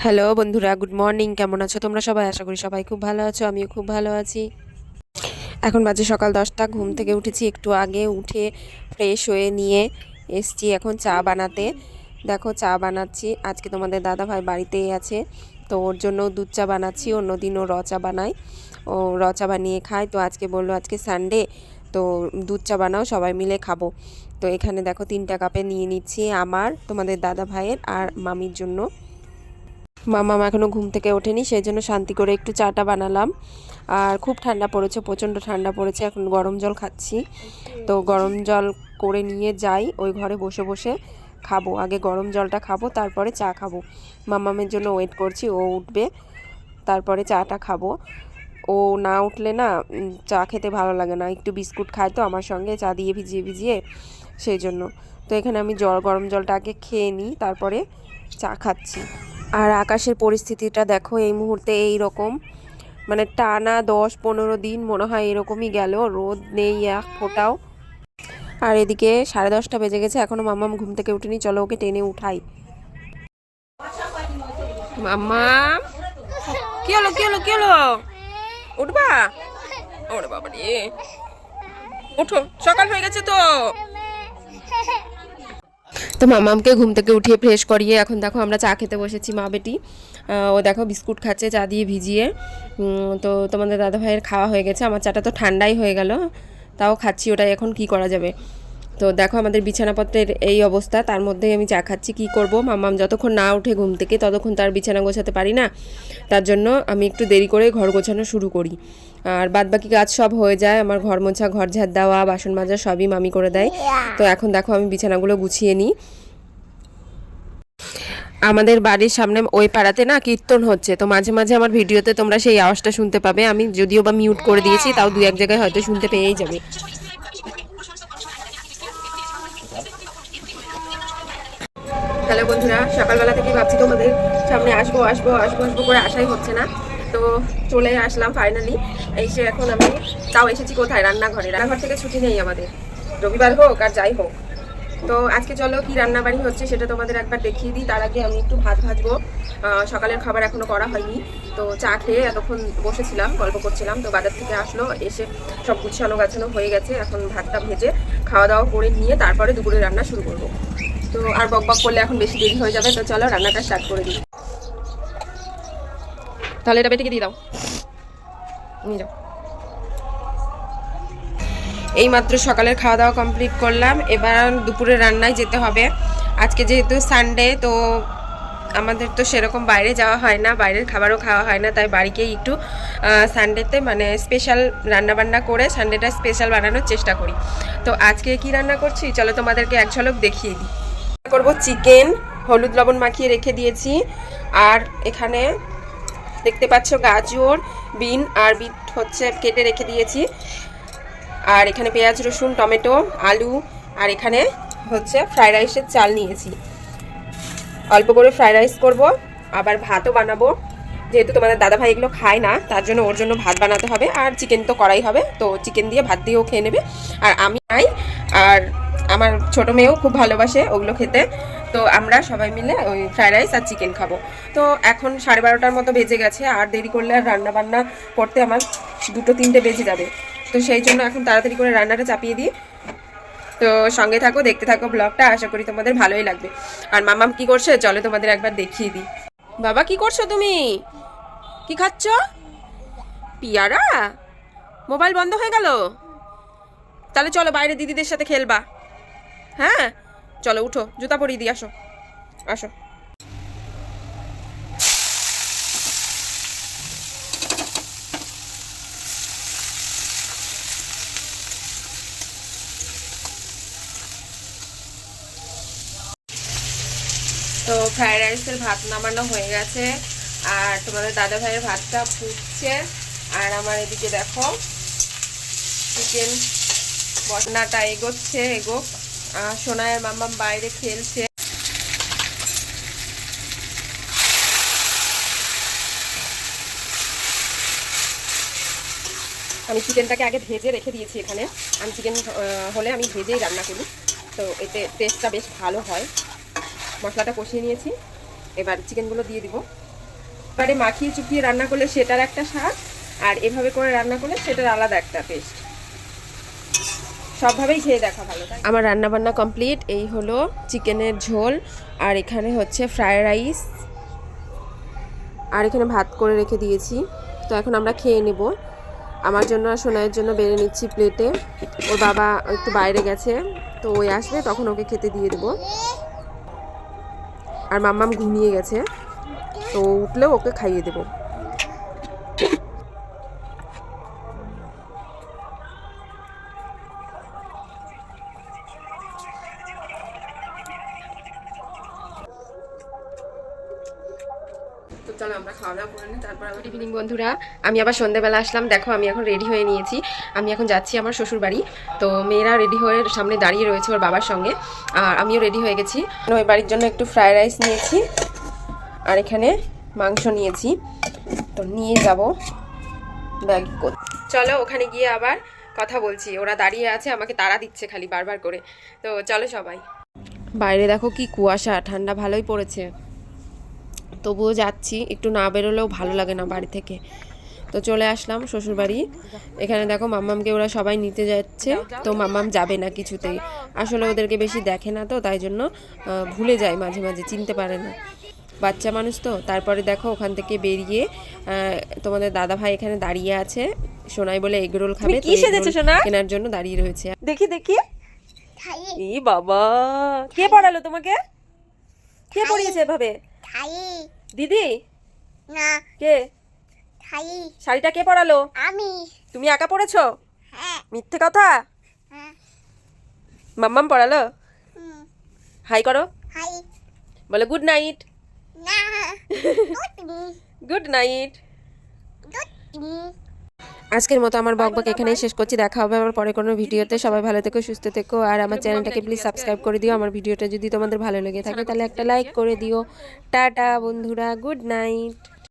Hello বন্ধুরা, good morning. কেমন আছো তোমরা সবাই? আশা করি সবাই খুব ভালো আছো, আমিও খুব ভালো আছি। এখন বাজে সকাল 10টা। ঘুম থেকে উঠেছি একটু আগে, উঠে ফ্রেশ হয়ে নিয়ে এসছি এখন চা বানাতে। দেখো চা বানাচ্ছি, আজকে তোমাদের দাদা ভাই বাড়িতেই আছে, তো ওর জন্য দুধ চা বানাচ্ছি। অন্যদিন ও র চা বানায়, ও র চা বানিয়ে খায়, তো আজকে বললো আজকে সানডে, তো দুধ চা বানাও, সবাই মিলে খাবো। তো এখানে দেখো 3টা কাপে নিয়ে নিচ্ছি, আমার, তোমাদের দাদা ভাইয়ের আর মামির জন্য। মামা এখনও ঘুম থেকে ওঠেনি, সেই জন্য শান্তি করে একটু চাটা বানালাম। আর খুব ঠান্ডা পড়েছে, প্রচণ্ড ঠান্ডা পড়েছে, এখন গরম জল খাচ্ছি। তো গরম জল করে নিয়ে যাই, ওই ঘরে বসে বসে খাবো। আগে গরম জলটা খাবো, তারপরে চা খাবো। মামামের জন্য ওয়েট করছি, ও উঠবে তারপরে চাটা খাবো। ও না উঠলে না চা খেতে ভালো লাগে না, একটু বিস্কুট খায় তো আমার সঙ্গে, চা দিয়ে ভিজিয়ে ভিজিয়ে, সেই জন্য। তো এখানে আমি গরম জলটা আগে খেয়ে নিই, তারপরে চা খাচ্ছি। আর আকাশের পরিস্থিতিটা দেখো, এই মুহূর্তে এই রকম, মানে টানা 10-15 দিন মনে হয় এরকমই গেল, রোদ নেই এক ফোঁটাও। আর এদিকে 10:30 বেজে গেছে, এখনো মাম্মাম ঘুম থেকে উঠেনি, চলো ওকে টেনে উঠাই। মাম্মা, কি হলো কি হলো কি হলো? উঠবা? ওরে বাবা রে, উঠো, সকাল হয়ে গেছে তো। তো মামামকে ঘুম থেকে উঠিয়ে ফ্রেশ করিয়ে এখন দেখো আমরা চা খেতে বসেছি, মা বেটি। ও দেখো বিস্কুট খাচ্ছে চা দিয়ে ভিজিয়ে। তো তোমাদের দাদা ভাইয়ের খাওয়া হয়ে গেছে, আমার চাটা তো ঠান্ডাই হয়ে গেল, তাও খাচ্ছি, ওটাই এখন কি করা যাবে। তো দেখো আমাদের বিছানাপত্রের এই অবস্থা, তার মধ্যেই আমি চা খাচ্ছি। কি করব, মামাম যতক্ষণ না উঠে ঘুম থেকে ততক্ষণ তার বিছানা গোছাতে পারি না, তার জন্য আমি একটু দেরি করে ঘর গোছানো শুরু করি। আর বাদবাকি কাজ সব হয়ে যায়, আমার ঘর মোছা, ঘর ঝাড় দেওয়া, বাসন মাজা সবই মামি করে দেয়। তো এখন দেখো আমি বিছানাগুলো গুছিয়ে নিই। আমাদের বাড়ির সামনে ওই পাড়াতে না কীর্তন হচ্ছে, তো মাঝে মাঝে আমার ভিডিওতে তোমরা সেই আওয়াজটা শুনতে পাবে। আমি যদিও বা মিউট করে দিয়েছি, তাও দু এক জায়গায় হয়তো শুনতে পেয়েই যাবে। হ্যালো বন্ধুরা, সকালবেলা থেকে ভাবছি তোমাদের সামনে আসবো আসবো আসবো আসবো করে আসাই হচ্ছে না, তো চলে আসলাম ফাইনালি। এসে এখন আমি, তাও এসেছি কোথায়, রান্নাঘরে। রান্নাঘর থেকে ছুটি নেই আমাদের, রবিবার হোক আর যাই হোক। তো আজকে চলো কি রান্নাবাড়ি হচ্ছে সেটা তোমাদের একবার দেখিয়ে দিই। তার আগে আমি একটু ভাত ভাজবো, সকালের খাবার এখনো করা হয়নি। তো চা খেয়ে এতক্ষণ বসেছিলাম, গল্প করছিলাম, তো বাজার থেকে আসলো, এসে সব গুছানো গাছানো হয়ে গেছে। এখন ভাতটা ভেজে খাওয়া দাওয়া করে নিয়ে তারপরে দুপুরে রান্না শুরু করবো। তো আর বক বক করলে এখন বেশি দেরি হয়ে যাবে, তো চলো রান্নাটা স্টার্ট করে দিই। তাহলে এটা বেটিকে দিয়ে দাও, নিয়ে যাও। এই মাত্র সকালের খাওয়া দাওয়া কমপ্লিট করলাম, এবার দুপুরে রান্নায় যেতে হবে। আজকে যেহেতু সানডে, তো আমাদের তো সেরকম বাইরে যাওয়া হয় না, বাইরের খাবারও খাওয়া হয় না, তাই বাড়িকেই একটু সানডেতে মানে স্পেশাল রান্নাবান্না করে সানডেটা স্পেশাল বানানোর চেষ্টা করি। তো আজকে কি রান্না করছি চলো তোমাদেরকে এক ঝলক দেখিয়ে দিই। করব চিকেন, হলুদ লবণ মাখিয়ে রেখে দিয়েছি। আর এখানে দেখতে পাচ্ছ গাজর, বিন আর বিট হচ্ছে কেটে রেখে দিয়েছি। আর এখানে পেঁয়াজ, রসুন, টমেটো, আলু, আর এখানে হচ্ছে ফ্রাইড রাইসের চাল নিয়েছি। অল্প করে ফ্রাইড রাইস করব, আবার ভাতও বানাবো। যেহেতু তোমাদের দাদাভাই এগুলো খায় না, তার জন্য ওর জন্য ভাত বানাতে হবে, আর চিকেন তো করাই হবে, তো চিকেন দিয়ে ভাত দিয়েও খেয়ে নেবে। আর আমি নাই, আর আমার ছোট মেয়েও খুব ভালোবাসে ওগুলো খেতে, তো আমরা সবাই মিলে ওই ফ্রাইড রাইস আর চিকেন খাবো। তো এখন 12:30টার মতো বেজে গেছে, আর দেরি করলে আর রান্না বান্না করতে আমার 2-3টে বেজে যাবে। তো সেই জন্য এখন তাড়াতাড়ি করে রান্নাটা চাপিয়ে দিই। তো সঙ্গে থাকো, দেখতে থাকো ব্লগটা, আশা করি তোমাদের ভালোই লাগবে। আর মামাম কি করছে চলো তোমাদের একবার দেখিয়ে দিই। বাবা কি করছো তুমি? কি খাচ্ছ? পিয়ারা? মোবাইল বন্ধ হয়ে গেল? তাহলে চলো বাইরে দিদিদের সাথে খেলবা। হ্যাঁ চলো, উঠো, জুতা পরিয়ে দিই, আসো আসো। তো ফ্রাইড রাইসের ভাত নামানো হয়ে গেছে, আর তোমাদের দাদা ভাইয়ের ভাতটা ফুটছে। আর আমার এদিকে দেখো চিকেন বটনাটা এগোচ্ছে, এগোক। সোনায়ের মাম্মাম বাইরে খেলছে। আমি চিকেনটাকে আগে ভেজে রেখে দিয়েছি এখানে, আমি চিকেন হলে আমি ভেজেই রান্না করি, তো এতে টেস্টটা বেশ ভালো হয়। মশলাটা কষিয়ে নিয়েছি, এবার চিকেনগুলো দিয়ে দিব। এবারে মাখিয়ে চুপিয়ে রান্না করলে সেটার একটা স্বাদ, আর এভাবে করে রান্না করলে সেটার আলাদা একটা টেস্ট। সবভাবেই খেয়ে দেখা ভালো। আমার রান্না বান্না কমপ্লিট। এই হলো চিকেনের ঝোল, আর এখানে হচ্ছে ফ্রায়েড রাইস, আর এখানে ভাত করে রেখে দিয়েছি। তো এখন আমরা খেয়ে নেব। আমার জন্য আর সোনাইয়ের জন্য বেড়ে নিচ্ছি প্লেটে। ওর বাবা একটু বাইরে গেছে, তো ওই আসবে তখন ওকে খেতে দিয়ে দেবো। আর মাম্মাম ঘুমিয়ে গেছে, তো উঠলেও ওকে খাইয়ে দেবো। তো চলো আমরা খাওয়া দাওয়া করে নিই, তারপর আবার ইভিনিং বন্ধুরা। আমি আবার সন্ধ্যেবেলা আসলাম। দেখো আমি এখন রেডি হয়ে নিয়েছি। আমি এখন যাচ্ছি আমার শ্বশুর বাড়ি। তো মেয়েরা রেডি হয়ে সামনে দাঁড়িয়ে রয়েছে ওর বাবার সঙ্গে, আর আমিও রেডি হয়ে গেছি। ওই বাড়ির জন্য একটু ফ্রায়েড রাইস নিয়েছি, আর এখানে মাংস নিয়েছি। তো নিয়ে যাব ব্যাগ। চলো ওখানে গিয়ে আবার কথা বলছি। ওরা দাঁড়িয়ে আছে, আমাকে তাড়া দিচ্ছে খালি বারবার করে। তো চলো সবাই। বাইরে দেখো কি কুয়াশা, ঠান্ডা ভালোই পড়েছে, তবুও যাচ্ছি। একটু না বেরোলেও ভালো লাগে না বাড়ি থেকে। তো চলে আসলাম শ্বশুরবাড়ি। এখানে দেখো মাম্মামকে ওরা সবাই নিতে যাচ্ছে। তো মাম্মাম যাবে না কিছুতেই, আসলে ওদেরকে বেশি দেখে না, তো তাই জন্য ভুলে যায়, মাঝে মাঝে চিনতে পারে না, বাচ্চা মানুষ তো। তারপরে দেখো ওখান থেকে বেরিয়ে তোমাদের দাদা ভাই এখানে দাঁড়িয়ে আছে। সোনাই বলে এগরোল খাবে, কি সেজেছো সোনা? কেনার জন্য দাঁড়িয়ে রয়েছে। দেখি দেখি। এই বাবা, কে পড়ালো তোমাকে? কে পড়িয়েছে এভাবে? দিদি না, কে? খাই শাড়িটা কে পরালো? আমি। তুমি একা পড়েছো? হ্যাঁ, মিথ্যে কথা। হ্যাঁ, মাম্মাম পড়ালো। হুম, হাই করো, খাই বলে গুড নাইট। না, দুধ, গুড নাইট। দুধ। আজকের মতো আমার বকবক এখানেই শেষ করছি। দেখা হবে আবার পরে কোনো ভিডিওতে। সবাই ভালো থেকো, সুস্থ থেকো, আর আমার চ্যানেলটাকে প্লিজ সাবস্ক্রাইব করে দিও। আমার ভিডিওটা যদি তোমাদের ভালো লেগে থাকে তাহলে একটা লাইক করে দিও। টাটা বন্ধুরা, গুড নাইট।